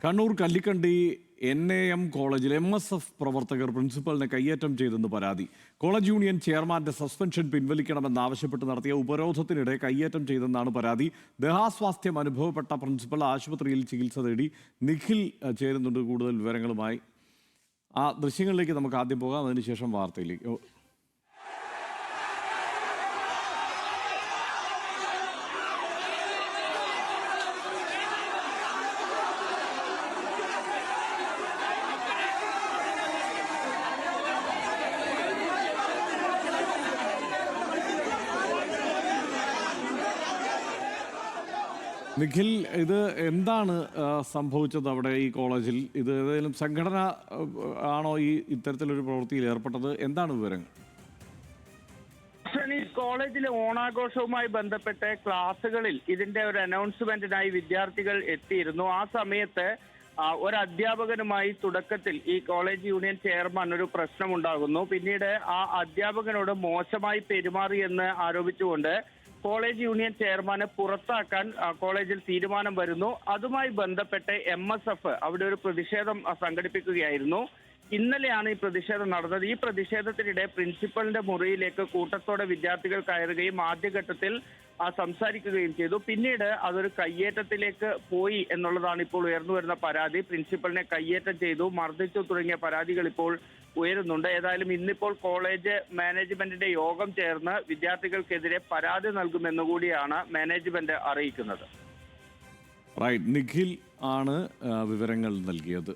Kannur Kallikkandy NAM കോളേജിൽ MSF പ്രവർത്തകർ പ്രിൻസിപ്പലിനെ കയ്യേറ്റം ചെയ്തെന്ന് പരാതി. കോളേജ് യൂണിയൻ ചെയർമാന്റെ സസ്പെൻഷൻ പിൻവലിക്കണമെന്നാവശ്യപ്പെട്ട് നടത്തിയ ഉപരോധത്തിനിടെ കയ്യേറ്റം ചെയ്തെന്നാണ് പരാതി. ദേഹാസ്വാസ്ഥ്യം അനുഭവപ്പെട്ട പ്രിൻസിപ്പൽ ആശുപത്രിയിൽ ചികിത്സ തേടി. നിഖിൽ ചേരുന്നുണ്ട് കൂടുതൽ വിവരങ്ങളുമായി. ആ ദൃശ്യങ്ങളിലേക്ക് നമുക്ക് ആദ്യം പോകാം, അതിനുശേഷം വാർത്തയിലേക്ക്. നിഖിൽ, ഇത് എന്താണ് സംഭവിച്ചത് അവിടെ ഈ കോളേജിൽ? ഇത് ഏതെങ്കിലും സംഘടന ആണോ ഇത്തരത്തിലൊരു പ്രവൃത്തിയിൽ ഏർപ്പെട്ടത്? എന്താണ് വിവരങ്ങൾ? കോളേജിലെ ഓണാഘോഷവുമായി ബന്ധപ്പെട്ട് ക്ലാസ്സുകളിൽ ഇതിന്റെ ഒരു അനൗൺസ്മെന്റിനായി വിദ്യാർത്ഥികൾ എത്തിയിരുന്നു. ആ സമയത്ത് ഒരു അധ്യാപകനുമായി തുടക്കത്തിൽ ഈ കോളേജ് യൂണിയൻ ചെയർമാൻ ഒരു പ്രശ്നമുണ്ടാകുന്നു. പിന്നീട് ആ അധ്യാപകനോട് മോശമായി പെരുമാറിയെന്ന് ആരോപിച്ചുകൊണ്ട് കോളേജ് യൂണിയൻ ചെയർമാനെ പുറത്താക്കാൻ കോളേജിൽ തീരുമാനം വരുന്നു. അതുമായി ബന്ധപ്പെട്ട് MSF അവിടെ ഒരു പ്രതിഷേധം സംഘടിപ്പിക്കുകയായിരുന്നു. ഇന്നലെയാണ് ഈ പ്രതിഷേധം നടന്നത്. ഈ പ്രതിഷേധത്തിനിടെ പ്രിൻസിപ്പലിന്റെ മുറിയിലേക്ക് കൂട്ടത്തോടെ വിദ്യാർത്ഥികൾ കയറുകയും ആദ്യഘട്ടത്തിൽ സംസാരിക്കുകയും ചെയ്തു. പിന്നീട് അതൊരു കയ്യേറ്റത്തിലേക്ക് പോയി എന്നുള്ളതാണ് ഇപ്പോൾ ഉയർന്നു വരുന്ന പരാതി. പ്രിൻസിപ്പലിനെ കയ്യേറ്റം ചെയ്തു, മർദ്ദിച്ചു തുടങ്ങിയ പരാതികൾ ഇപ്പോൾ ഉയരുന്നുണ്ട്. ഏതായാലും ഇന്നിപ്പോൾ കോളേജ് മാനേജ്മെന്റിന്റെ യോഗം ചേർന്ന് വിദ്യാർത്ഥികൾക്കെതിരെ പരാതി നൽകുമെന്നുകൂടിയാണ് മാനേജ്മെന്റ് അറിയിക്കുന്നത്. നിഖിൽ ആണ് വിവരങ്ങൾ നൽകിയത്.